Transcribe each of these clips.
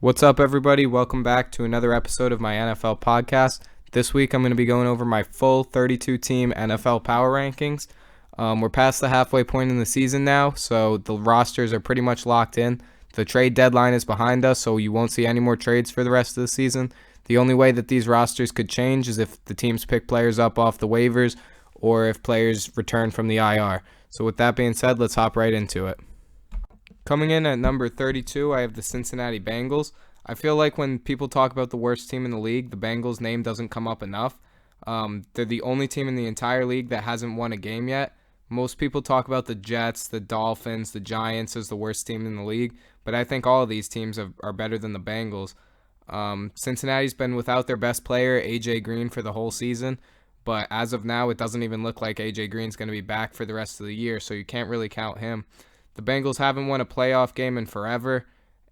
What's up, everybody? Welcome back to another episode of my NFL podcast. This week, I'm going to be going over my full 32-team NFL power rankings. We're past the halfway point in the season now, so the rosters are pretty much locked in. The trade deadline is behind us, so you won't see any more trades for the rest of the season. The only way that these rosters could change is if the teams pick players up off the waivers or if players return from the IR. So with that being said, let's hop right into it. Coming in at number 32, I have the Cincinnati Bengals. I feel like when people talk about the worst team in the league, the Bengals name doesn't come up enough. They're the only team in the entire league that hasn't won a game yet. Most people talk about the Jets, the Dolphins, the Giants as the worst team in the league, but I think all of these teams are better than the Bengals. Cincinnati's been without their best player, A.J. Green, for the whole season, but as of now, it doesn't even look like A.J. Green's going to be back for the rest of the year, so you can't really count him. The Bengals haven't won a playoff game in forever,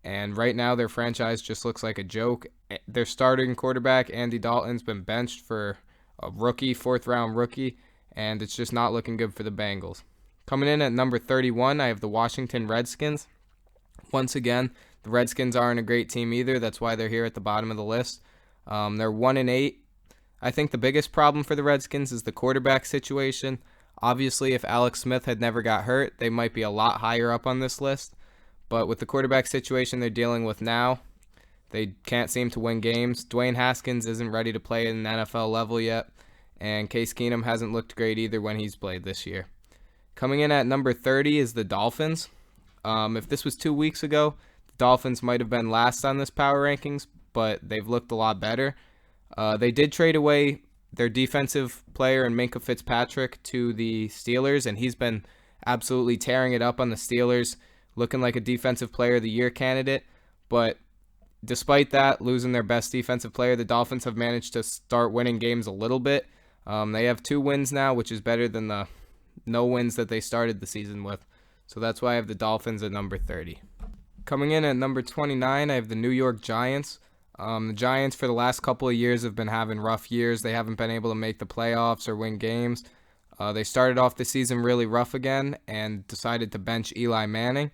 and right now their franchise just looks like a joke. Their starting quarterback, Andy Dalton's been benched for a rookie, fourth-round rookie, and it's just not looking good for the Bengals. Coming in at number 31, I have the Washington Redskins. Once again, the Redskins aren't a great team either. That's why they're here at the bottom of the list. They're 1-8. I think the biggest problem for the Redskins is the quarterback situation. Obviously, if Alex Smith had never got hurt, they might be a lot higher up on this list. But with the quarterback situation they're dealing with now, they can't seem to win games. Dwayne Haskins isn't ready to play at an NFL level yet, and Case Keenum hasn't looked great either when he's played this year. Coming in at number 30 is the Dolphins. If this was 2 weeks ago, the Dolphins might have been last on this power rankings, but they've looked a lot better. They did trade away their defensive player in Minkah Fitzpatrick to the Steelers, and he's been absolutely tearing it up on the Steelers, looking like a defensive player of the year candidate. But despite that, losing their best defensive player, the Dolphins have managed to start winning games a little bit. They have 2 wins now, which is better than the no wins that they started the season with. So that's why I have the Dolphins at number 30. Coming in at number 29, I have the New York Giants. The Giants for the last couple of years have been having rough years. They haven't been able to make the playoffs or win games. They started off the season really rough again and decided to bench Eli Manning.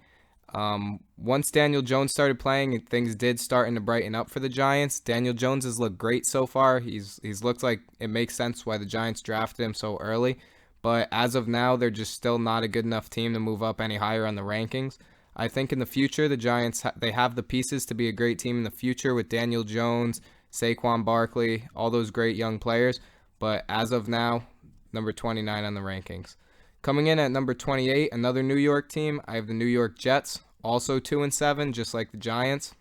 Once Daniel Jones started playing, things did start to brighten up for the Giants. Daniel Jones has looked great so far. He's looked like it makes sense why the Giants drafted him so early. But as of now, they're just still not a good enough team to move up any higher on the rankings. I think in the future, the Giants, they have the pieces to be a great team in the future with Daniel Jones, Saquon Barkley, all those great young players. But as of now, number 29 on the rankings. Coming in at number 28, another New York team, I have the New York Jets, also 2-7, just like the Giants.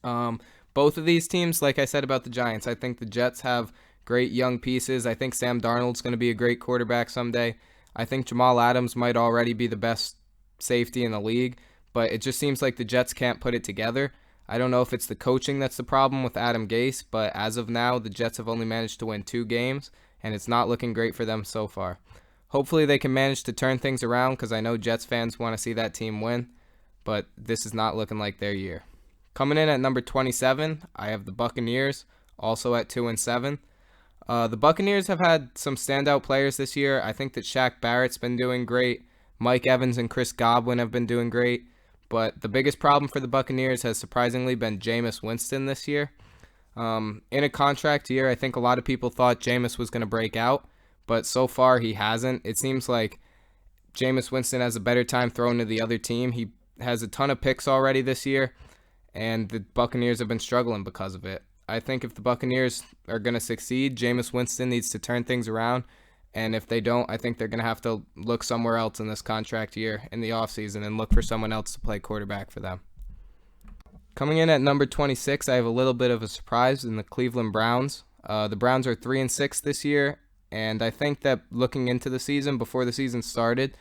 Both of these teams, like I said about the Giants, I think the Jets have great young pieces. I think Sam Darnold's going to be a great quarterback someday. I think Jamal Adams might already be the best safety in the league, but it just seems like the Jets can't put it together. I don't know if it's the coaching that's the problem with Adam Gase, but as of now, the Jets have only managed to win 2 games, and it's not looking great for them so far. Hopefully they can manage to turn things around because I know Jets fans want to see that team win, but this is not looking like their year. Coming in at number 27, I have the Buccaneers, also at 2-7. The Buccaneers have had some standout players this year. I think that Shaq Barrett's been doing great. Mike Evans and Chris Godwin have been doing great, but the biggest problem for the Buccaneers has surprisingly been Jameis Winston this year. In a contract year, I think a lot of people thought Jameis was going to break out, but so far he hasn't. It seems like Jameis Winston has a better time throwing to the other team. He has a ton of picks already this year, and the Buccaneers have been struggling because of it. I think if the Buccaneers are going to succeed, Jameis Winston needs to turn things around. And if they don't, I think they're going to have to look somewhere else in this contract year in the offseason and look for someone else to play quarterback for them. Coming in at number 26, I have a little bit of a surprise in the Cleveland Browns. The Browns are 3-6 this year, and I think that looking into the season, before the season started,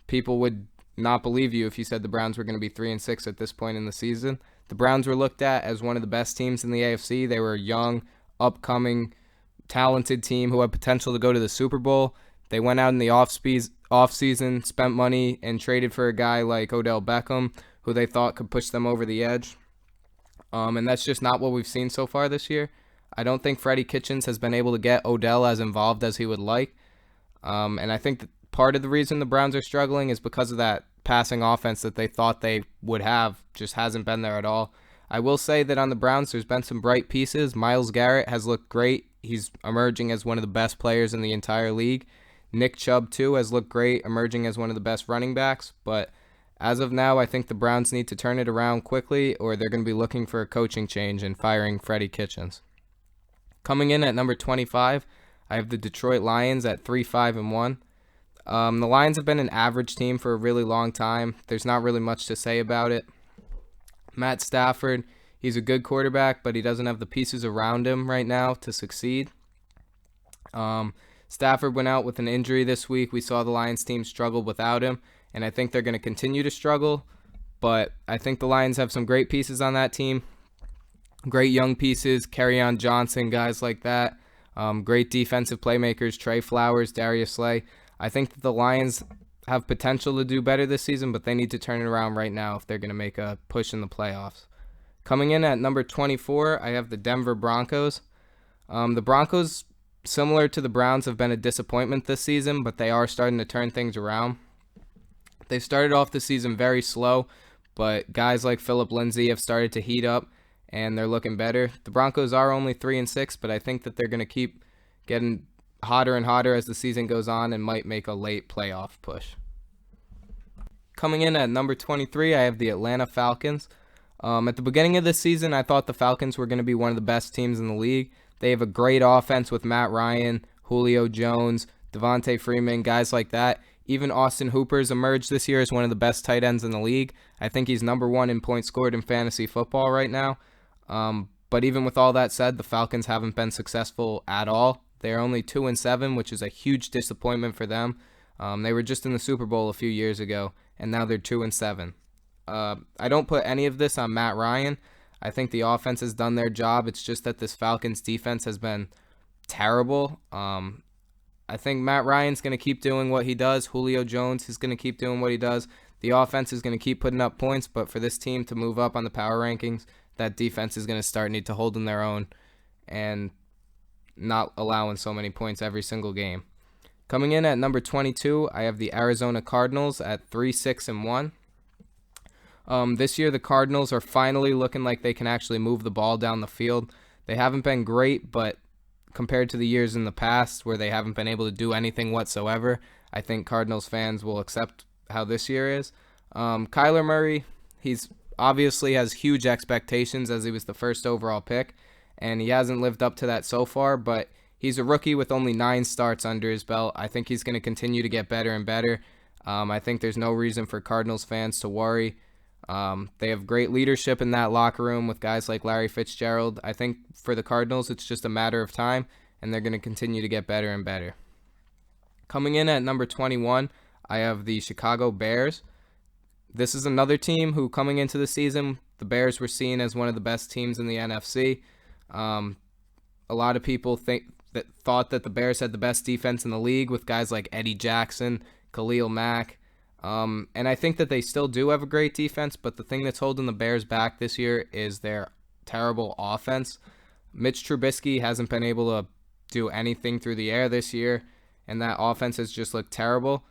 people would not believe you if you said the Browns were going to be 3-6 at this point in the season. The Browns were looked at as one of the best teams in the AFC. They were a young, upcoming, talented team who had potential to go to the Super Bowl. They went out in the off-season, spent money, and traded for a guy like Odell Beckham, who they thought could push them over the edge. And that's just not what we've seen so far this year. I don't think Freddie Kitchens has been able to get Odell as involved as he would like. And I think that part of the reason the Browns are struggling is because of that passing offense that they thought they would have just hasn't been there at all. I will say that on the Browns, there's been some bright pieces. Myles Garrett has looked great. He's emerging as one of the best players in the entire league. Nick Chubb, too, has looked great, emerging as one of the best running backs. But as of now, I think the Browns need to turn it around quickly, or they're going to be looking for a coaching change and firing Freddie Kitchens. Coming in at number 25, I have the Detroit Lions at 3-5-1. The Lions have been an average team for a really long time. There's not really much to say about it. Matt Stafford, he's a good quarterback, but he doesn't have the pieces around him right now to succeed. Stafford went out with an injury this week. We saw the Lions team struggle without him, and I think they're going to continue to struggle. But I think the Lions have some great pieces on that team. Great young pieces, Kerryon Johnson, guys like that. Great defensive playmakers, Trey Flowers, Darius Slay. I think that the Lions have potential to do better this season, but they need to turn it around right now if they're going to make a push in the playoffs. Coming in at number 24, I have the Denver Broncos. The Broncos, similar to the Browns, have been a disappointment this season, but they are starting to turn things around. They started off the season very slow, but guys like Phillip Lindsay have started to heat up, and they're looking better. The Broncos are only 3-6, but I think that they're going to keep getting hotter and hotter as the season goes on and might make a late playoff push. Coming in at number 23, I have the Atlanta Falcons. At the beginning of this season, I thought the Falcons were going to be one of the best teams in the league. They have a great offense with Matt Ryan, Julio Jones, Devontae Freeman, guys like that. Even Austin Hooper's emerged this year as one of the best tight ends in the league. I think he's number one in points scored in fantasy football right now. But even with all that said, the Falcons haven't been successful at all. They're only 2-7, which is a huge disappointment for them. They were just in the Super Bowl a few years ago, and now they're 2-7. I don't put any of this on Matt Ryan. I think the offense has done their job. It's just that this Falcons defense has been terrible. I think Matt Ryan's going to keep doing what he does. Julio Jones is going to keep doing what he does. The offense is going to keep putting up points, but for this team to move up on the power rankings, that defense is going to need to hold in their own and not allowing so many points every single game. Coming in at number 22, I have the Arizona Cardinals at 3-6-1. This year, the Cardinals are finally looking like they can actually move the ball down the field. They haven't been great, but compared to the years in the past where they haven't been able to do anything whatsoever, I think Cardinals fans will accept how this year is. Kyler Murray, he's obviously has huge expectations as he was the first overall pick, and he hasn't lived up to that so far, but he's a rookie with only 9 starts under his belt. I think he's going to continue to get better and better. I think there's no reason for Cardinals fans to worry. They have great leadership in that locker room with guys like Larry Fitzgerald. I think for the Cardinals, it's just a matter of time, and they're going to continue to get better and better. Coming in at number 21, I have the Chicago Bears. This is another team who, coming into the season, the Bears were seen as one of the best teams in the NFC. A lot of people thought that the Bears had the best defense in the league with guys like Eddie Jackson, Khalil Mack. And I think that they still do have a great defense, but the thing that's holding the Bears back this year is their terrible offense. Mitch Trubisky hasn't been able to do anything through the air this year, and that offense has just looked terrible.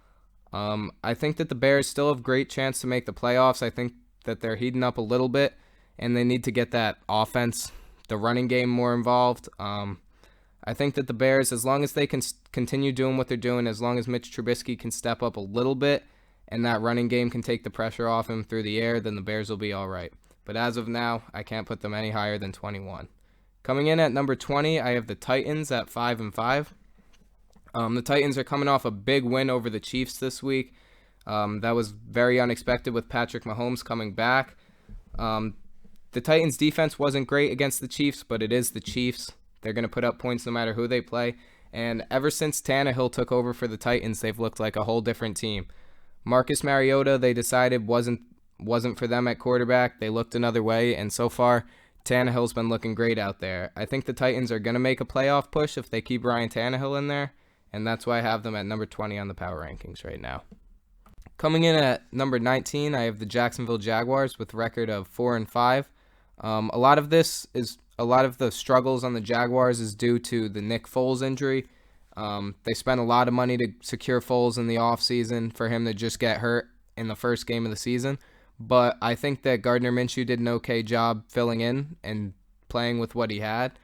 I think that the Bears still have great chance to make the playoffs. I think that they're heating up a little bit, and they need to get that offense, the running game, more involved. I think that the Bears, as long as they can continue doing what they're doing, as long as Mitch Trubisky can step up a little bit, and that running game can take the pressure off him through the air, then the Bears will be all right. But as of now, I can't put them any higher than 21. Coming in at number 20, I have the Titans at 5-5. The Titans are coming off a big win over the Chiefs this week. That was very unexpected with Patrick Mahomes coming back. The Titans' defense wasn't great against the Chiefs, but it is the Chiefs. They're going to put up points no matter who they play. And ever since Tannehill took over for the Titans, they've looked like a whole different team. Marcus Mariota, they decided wasn't for them at quarterback. They looked another way, and so far, Tannehill's been looking great out there. I think the Titans are going to make a playoff push if they keep Ryan Tannehill in there, and that's why I have them at number 20 on the power rankings right now. Coming in at number 19, I have the Jacksonville Jaguars with a record of 4-5. A lot of the struggles on the Jaguars is due to the Nick Foles injury. They spent a lot of money to secure Foles in the offseason for him to just get hurt in the first game of the season. but I think that Gardner Minshew did an okay job filling in and playing with what he had.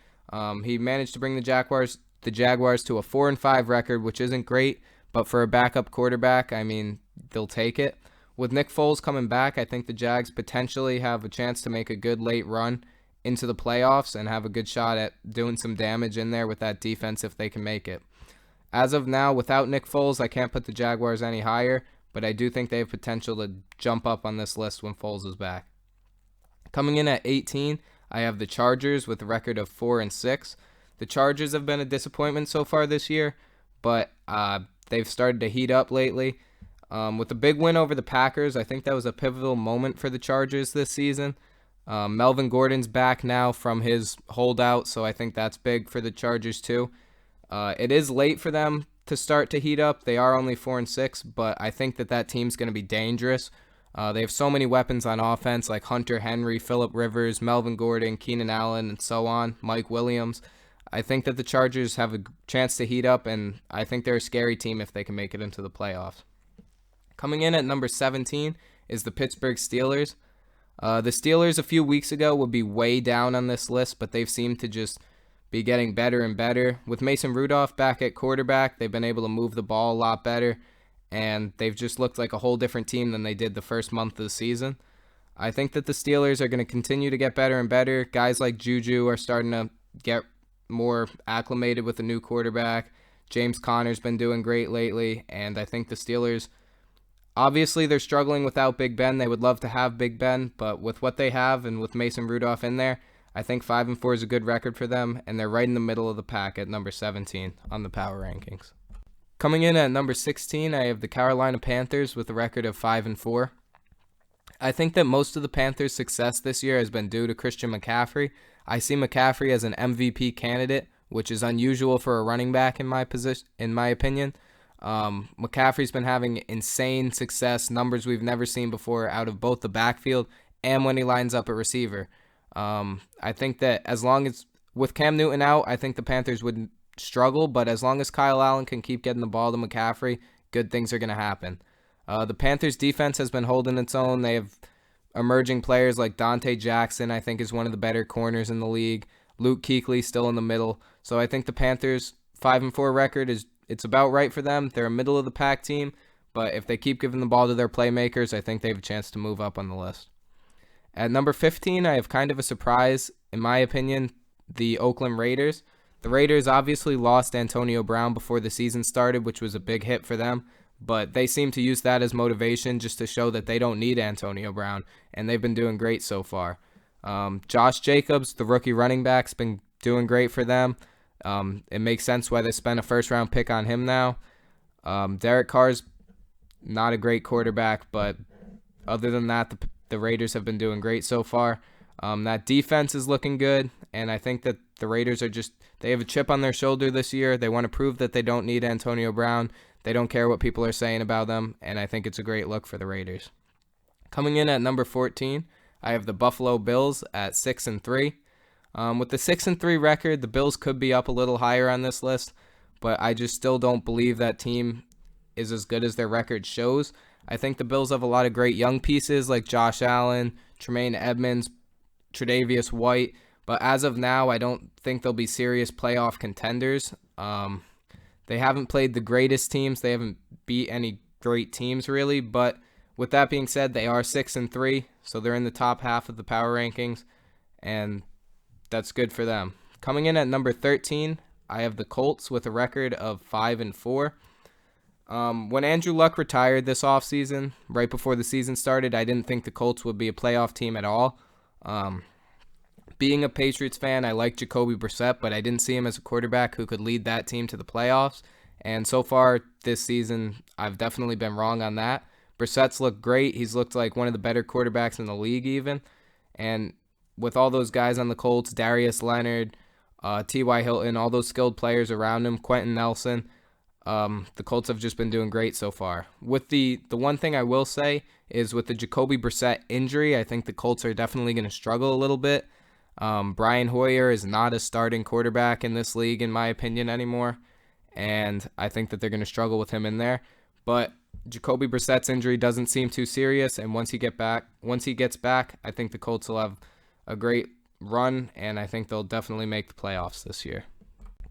He managed to bring the Jaguars to a 4-5 record, which isn't great, but for a backup quarterback, I mean, they'll take it. With Nick Foles coming back, I think the Jags potentially have a chance to make a good late run into the playoffs and have a good shot at doing some damage in there with that defense if they can make it. As of now, without Nick Foles, I can't put the Jaguars any higher, but I do think they have potential to jump up on this list when Foles is back. Coming in at 18, I have the Chargers with a record of 4-6. The Chargers have been a disappointment so far this year, but they've started to heat up lately. With the big win over the Packers, I think that was a pivotal moment for the Chargers this season. Melvin Gordon's back now from his holdout, so I think that's big for the Chargers too. It is late for them to start to heat up. They are only 4-6, but I think that team's going to be dangerous. They have so many weapons on offense like Hunter Henry, Phillip Rivers, Melvin Gordon, Keenan Allen, and so on, Mike Williams. I think that the Chargers have a chance to heat up, and I think they're a scary team if they can make it into the playoffs. Coming in at number 17 is the Pittsburgh Steelers. The Steelers a few weeks ago would be way down on this list, but they've seemed to just be getting better and better. With Mason Rudolph back at quarterback, they've been able to move the ball a lot better, and they've just looked like a whole different team than they did the first month of the season. I think that the Steelers are going to continue to get better and better. Guys like Juju are starting to get more acclimated with a new quarterback. James Conner's been doing great lately, and I think the Steelers, obviously they're struggling without Big Ben. They would love to have Big Ben, but with what they have and with Mason Rudolph in there, I think 5-4 is a good record for them, and they're right in the middle of the pack at number 17 on the power rankings. Coming in at number 16, I have the Carolina Panthers with a record of 5-4. I think that most of the Panthers' success this year has been due to Christian McCaffrey. I see McCaffrey as an MVP candidate, which is unusual for a running back in my opinion. McCaffrey's been having insane success, numbers we've never seen before out of both the backfield and when he lines up at receiver. I think that as long as, with Cam Newton out, I think the Panthers would struggle, but as long as Kyle Allen can keep getting the ball to McCaffrey, good things are going to happen. The Panthers defense has been holding its own. They have emerging players like Dante Jackson, I think is one of the better corners in the league. Luke Kuechly still in the middle. So I think the Panthers 5-4 record it's about right for them. They're a middle of the pack team, but if they keep giving the ball to their playmakers, I think they have a chance to move up on the list. At number 15, I have kind of a surprise, in my opinion, the Oakland Raiders. The Raiders obviously lost Antonio Brown before the season started, which was a big hit for them, but they seem to use that as motivation just to show that they don't need Antonio Brown, and they've been doing great so far. Josh Jacobs, the rookie running back, has been doing great for them. It makes sense why they spent a first-round pick on him now. Derek Carr's not a great quarterback, but other than that, the Raiders have been doing great so far. That defense is looking good, and I think that the Raiders they have a chip on their shoulder this year. They want to prove that they don't need Antonio Brown. They don't care what people are saying about them, and I think it's a great look for the Raiders. Coming in at number 14, I have the Buffalo Bills at 6-3. With the 6-3 record, the Bills could be up a little higher on this list, but I just still don't believe that team is as good as their record shows. I think the Bills have a lot of great young pieces like Josh Allen, Tremaine Edmonds, Tre'Davious White, but as of now, I don't think they'll be serious playoff contenders. They haven't played the greatest teams. They haven't beat any great teams really, but with that being said, they are 6-3, so they're in the top half of the power rankings, and that's good for them. Coming in at number 13, I have the Colts with a record of 5-4. When Andrew Luck retired this offseason, right before the season started, I didn't think the Colts would be a playoff team at all. Being a Patriots fan, I like Jacoby Brissett, but I didn't see him as a quarterback who could lead that team to the playoffs. And so far this season, I've definitely been wrong on that. Brissett's looked great. He's looked like one of the better quarterbacks in the league even. And with all those guys on the Colts, Darius Leonard, T.Y. Hilton, all those skilled players around him, Quentin Nelson, the Colts have just been doing great so far. With the one thing I will say is with the Jacoby Brissett injury, I think the Colts are definitely going to struggle a little bit. Brian Hoyer is not a starting quarterback in this league, in my opinion, anymore. And I think that they're going to struggle with him in there. But Jacoby Brissett's injury doesn't seem too serious, and once he gets back, I think the Colts will have a great run, and I think they'll definitely make the playoffs this year.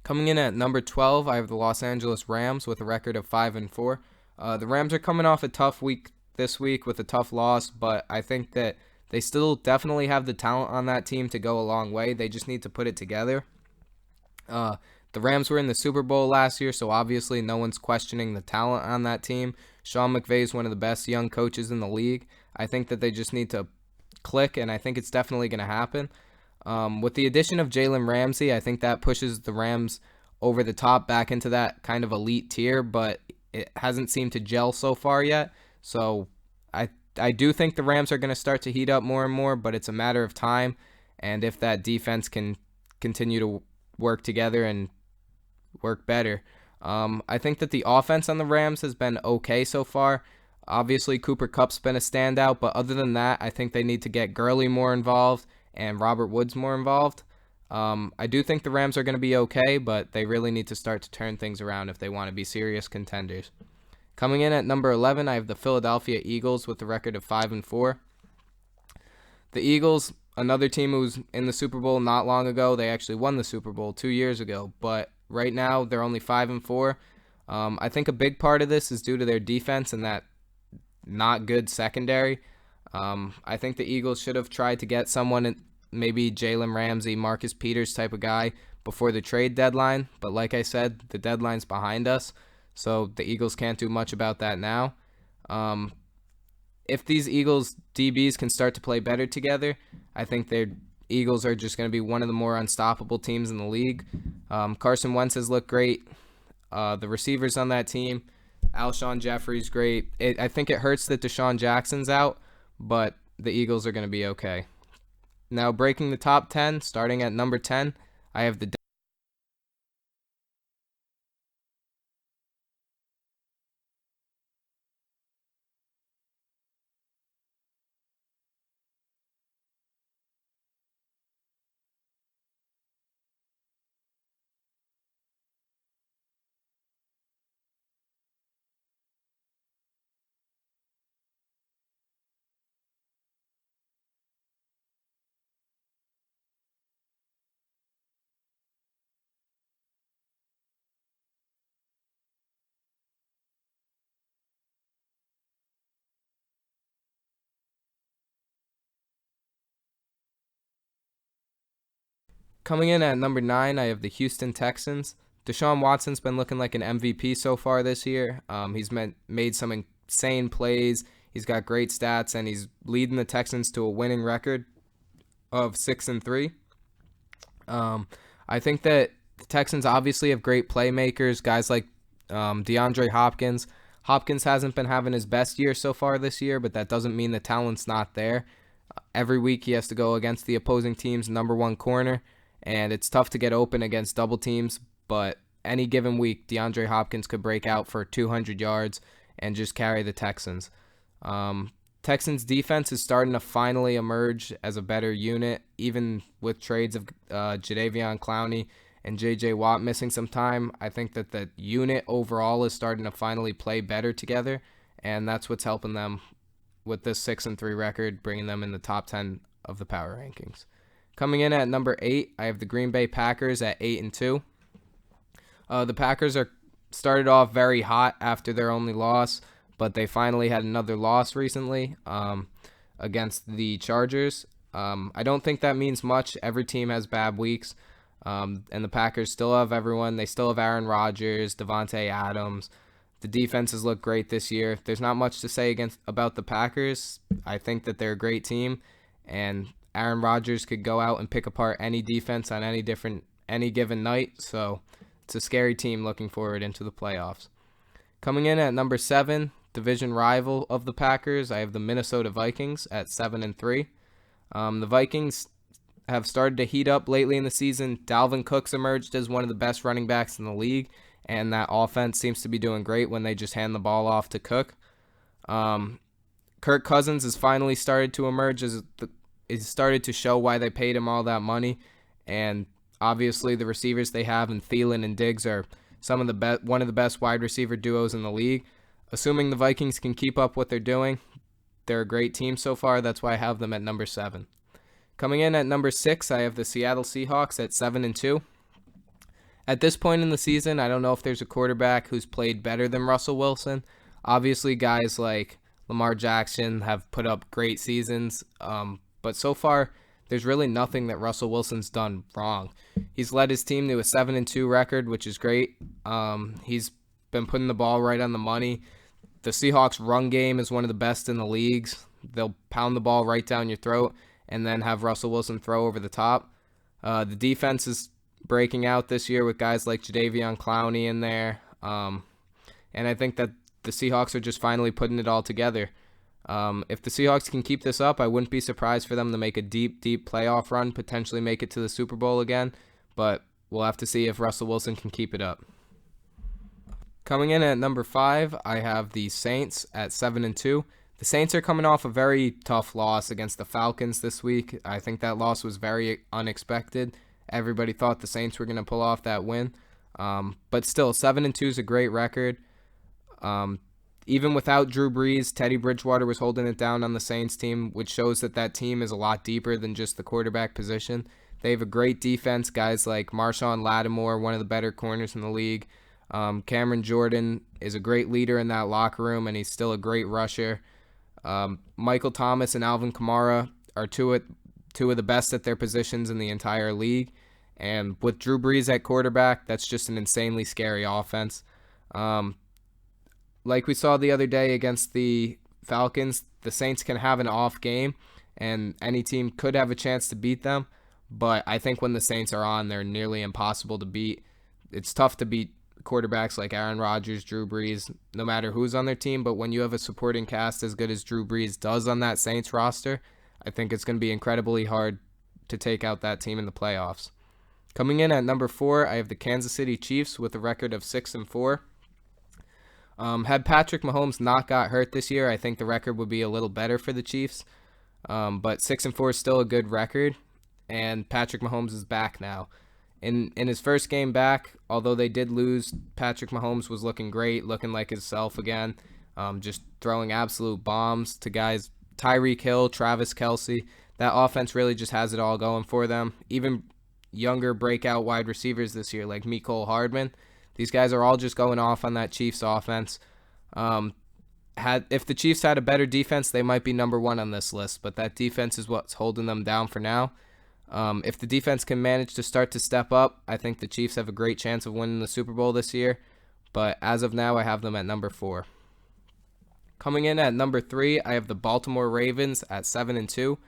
Coming in at number 12, I have the Los Angeles Rams with a record of 5-4. The Rams are coming off a tough week this week with a tough loss, but I think that they still definitely have the talent on that team to go a long way. They just need to put it together. The Rams were in the Super Bowl last year, so obviously no one's questioning the talent on that team. Sean McVay is one of the best young coaches in the league. I think that they just need to click, and I think it's definitely going to happen. With the addition of Jalen Ramsey, I think that pushes the Rams over the top back into that kind of elite tier, but it hasn't seemed to gel so far yet. So I do think the Rams are going to start to heat up more and more, but it's a matter of time. And if that defense can continue to work together and work better. I think that the offense on the Rams has been okay so far. Obviously, Cooper Kupp's been a standout, but other than that, I think they need to get Gurley more involved and Robert Woods more involved. I do think the Rams are going to be okay, but they really need to start to turn things around if they want to be serious contenders. Coming in at number 11, I have the Philadelphia Eagles with a record of 5-4. The Eagles, another team who was in the Super Bowl not long ago. They actually won the Super Bowl 2 years ago, but right now they're only 5-4. I think a big part of this is due to their defense and that not good secondary. I think the Eagles should have tried to get someone, maybe Jalen Ramsey, Marcus Peters type of guy, before the trade deadline. But like I said, the deadline's behind us, so the Eagles can't do much about that now. If these Eagles DBs can start to play better together, I think their Eagles are just going to be one of the more unstoppable teams in the league. Carson Wentz has looked great. The receivers on that team, Alshon Jeffrey's great. I think it hurts that Deshaun Jackson's out, but the Eagles are going to be okay. Now, breaking the top 10, starting at number 10, I have the Coming in at number 9, I have the Houston Texans. Deshaun Watson's been looking like an MVP so far this year. He's made some insane plays. He's got great stats, and he's leading the Texans to a winning record of 6-3. I think that the Texans obviously have great playmakers, guys like DeAndre Hopkins. Hopkins hasn't been having his best year so far this year, but that doesn't mean the talent's not there. Every week he has to go against the opposing team's number one corner, and it's tough to get open against double teams, but any given week, DeAndre Hopkins could break out for 200 yards and just carry the Texans. Texans defense is starting to finally emerge as a better unit, even with trades of Jadeveon Clowney and J.J. Watt missing some time. I think that the unit overall is starting to finally play better together, and that's what's helping them with this 6-3 record, bringing them in the top 10 of the power rankings. Coming in at number 8, I have the Green Bay Packers at 8-2. The Packers are started off very hot after their only loss, but they finally had another loss recently against the Chargers. I don't think that means much. Every team has bad weeks, and the Packers still have everyone. They still have Aaron Rodgers, Devontae Adams. The defenses look great this year. There's not much to say about the Packers. I think that they're a great team, and Aaron Rodgers could go out and pick apart any defense on any given night. So it's a scary team looking forward into the playoffs. Coming in at number 7, division rival of the Packers, I have the Minnesota Vikings at 7-3. The Vikings have started to heat up lately in the season. Dalvin Cook's emerged as one of the best running backs in the league, and that offense seems to be doing great when they just hand the ball off to Cook. Kirk Cousins has finally started to emerge He's started to show why they paid him all that money, and obviously the receivers they have in Thielen and Diggs are one of the best wide receiver duos in the league. assuming the Vikings can keep up what they're doing, they're a great team so far. That's why I have them at number 7. Coming in at number 6, I have the Seattle Seahawks at 7-2. At this point in the season, I don't know if there's a quarterback who's played better than Russell Wilson. Obviously, guys like Lamar Jackson have put up great seasons, but so far, there's really nothing that Russell Wilson's done wrong. He's led his team to a 7-2 record, which is great. He's been putting the ball right on the money. The Seahawks' run game is one of the best in the leagues. They'll pound the ball right down your throat and then have Russell Wilson throw over the top. The defense is breaking out this year with guys like Jadeveon Clowney in there. And I think that the Seahawks are just finally putting it all together. If the Seahawks can keep this up, I wouldn't be surprised for them to make a deep playoff run, potentially make it to the Super Bowl again. But we'll have to see if Russell Wilson can keep it up. Coming in at number 5, I have the Saints at 7-2. The Saints are coming off a very tough loss against the Falcons this week. I think that loss was very unexpected. Everybody thought the Saints were going to pull off that win. But still, 7-2 is a great record. Even without Drew Brees, Teddy Bridgewater was holding it down on the Saints team, which shows that team is a lot deeper than just the quarterback position. They have a great defense, guys like Marshawn Lattimore, one of the better corners in the league. Cameron Jordan is a great leader in that locker room, and he's still a great rusher. Michael Thomas and Alvin Kamara are two of the best at their positions in the entire league. And with Drew Brees at quarterback, that's just an insanely scary offense. Like we saw the other day against the Falcons, the Saints can have an off game, and any team could have a chance to beat them. But I think when the Saints are on, they're nearly impossible to beat. It's tough to beat quarterbacks like Aaron Rodgers, Drew Brees, no matter who's on their team. But when you have a supporting cast as good as Drew Brees does on that Saints roster, I think it's going to be incredibly hard to take out that team in the playoffs. Coming in at number 4, I have the Kansas City Chiefs with a record of 6-4. Had Patrick Mahomes not got hurt this year, I think the record would be a little better for the Chiefs. But 6-4 is still a good record, and Patrick Mahomes is back now. In his first game back, although they did lose, Patrick Mahomes was looking great, looking like himself again, just throwing absolute bombs to guys Tyreek Hill, Travis Kelce. That offense really just has it all going for them. Even younger breakout wide receivers this year like Mecole Hardman. These guys are all just going off on that Chiefs offense. If the Chiefs had a better defense, they might be number 1 on this list, but that defense is what's holding them down for now. If the defense can manage to start to step up, I think the Chiefs have a great chance of winning the Super Bowl this year. But as of now, I have them at number 4. Coming in at number 3, I have the Baltimore Ravens at 7-2.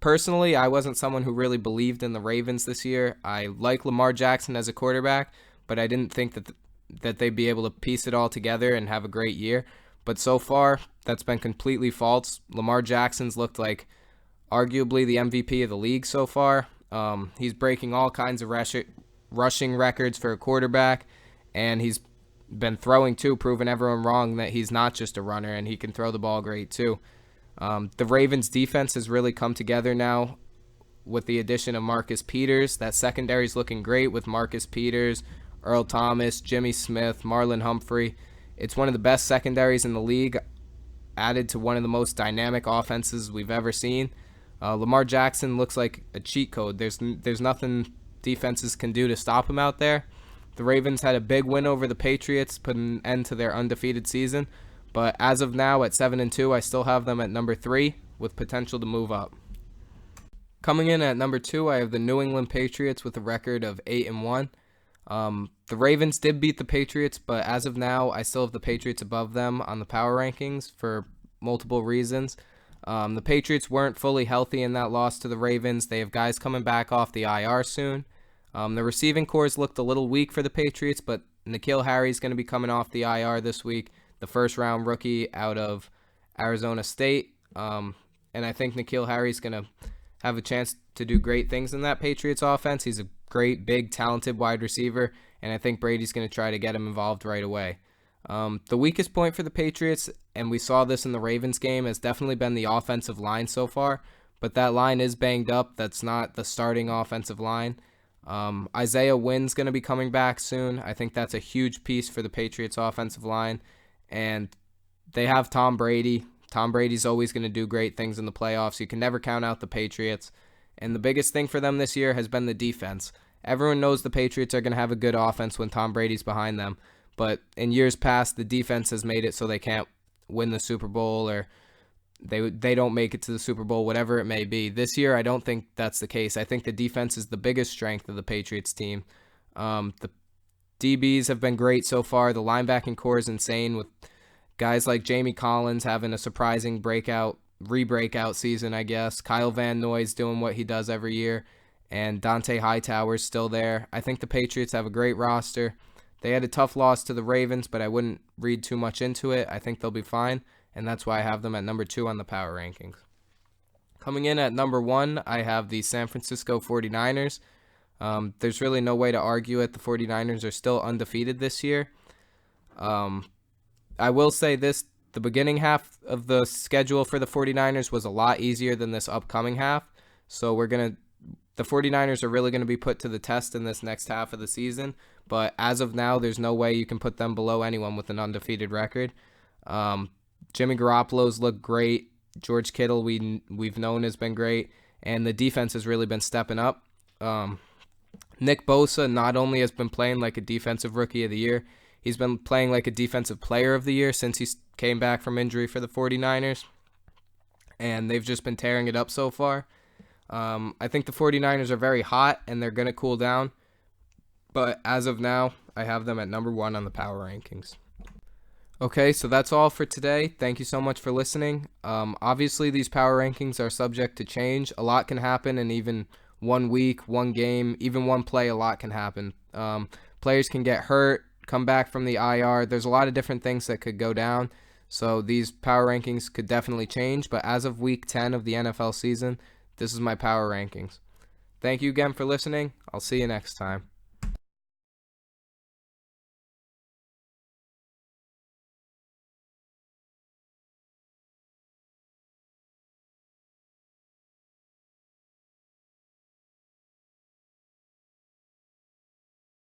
Personally, I wasn't someone who really believed in the Ravens this year. I like Lamar Jackson as a quarterback, but I didn't think that they'd be able to piece it all together and have a great year. But so far, that's been completely false. Lamar Jackson's looked like arguably the MVP of the league so far. He's breaking all kinds of rushing records for a quarterback, and he's been throwing too, proving everyone wrong that he's not just a runner and he can throw the ball great too. The Ravens defense has really come together now with the addition of Marcus Peters. That secondary is looking great with Marcus Peters, Earl Thomas, Jimmy Smith, Marlon Humphrey. It's one of the best secondaries in the league, added to one of the most dynamic offenses we've ever seen. Lamar Jackson looks like a cheat code. There's nothing defenses can do to stop him out there. The Ravens had a big win over the Patriots, put an end to their undefeated season. But as of now, at 7-2, I still have them at number 3 with potential to move up. Coming in at number 2, I have the New England Patriots with a record of 8-1. The Ravens did beat the Patriots, but as of now, I still have the Patriots above them on the power rankings for multiple reasons. The Patriots weren't fully healthy in that loss to the Ravens. They have guys coming back off the IR soon. The receiving corps looked a little weak for the Patriots, but N'Keal Harry's going to be coming off the IR this week, the first-round rookie out of Arizona State. And I think N'Keal Harry's going to have a chance to do great things in that Patriots offense. He's a great, big, talented wide receiver, and I think Brady's going to try to get him involved right away. The weakest point for the Patriots, and we saw this in the Ravens game, has definitely been the offensive line so far, but that line is banged up. That's not the starting offensive line. Isaiah Wynn's going to be coming back soon. I think that's a huge piece for the Patriots offensive line, and they have Tom Brady. Tom Brady's always going to do great things in the playoffs. You can never count out the Patriots. And the biggest thing for them this year has been the defense. Everyone knows the Patriots are going to have a good offense when Tom Brady's behind them. But in years past, the defense has made it so they can't win the Super Bowl, or they don't make it to the Super Bowl, whatever it may be. This year, I don't think that's the case. I think the defense is the biggest strength of the Patriots team. The DBs have been great so far. The linebacking core is insane, with guys like Jamie Collins having a surprising re-breakout season, I guess. Kyle Van Noy's doing what he does every year, and Dante Hightower's still there. I think the Patriots have a great roster. They had a tough loss to the Ravens, but I wouldn't read too much into it. I think they'll be fine, and that's why I have them at number 2 on the power rankings. Coming in at number 1, I have the San Francisco 49ers. There's really no way to argue it. The 49ers are still undefeated this year. I will say this, the beginning half of the schedule for the 49ers was a lot easier than this upcoming half. So the 49ers are really going to be put to the test in this next half of the season. But as of now, there's no way you can put them below anyone with an undefeated record. Jimmy Garoppolo's looked great. George Kittle, we've known, has been great. And the defense has really been stepping up. Nick Bosa not only has been playing like a defensive rookie of the year, he's been playing like a defensive player of the year since he came back from injury for the 49ers. And they've just been tearing it up so far. I think the 49ers are very hot, and they're going to cool down. But as of now, I have them at number 1 on the power rankings. Okay, so that's all for today. Thank you so much for listening. Obviously, these power rankings are subject to change. A lot can happen in even 1 week, 1 game, even 1 play. A lot can happen. Players can get hurt, come back from the IR. There's a lot of different things that could go down. So these power rankings could definitely change. But as of week 10 of the NFL season, this is my power rankings. Thank you again for listening. I'll see you next time.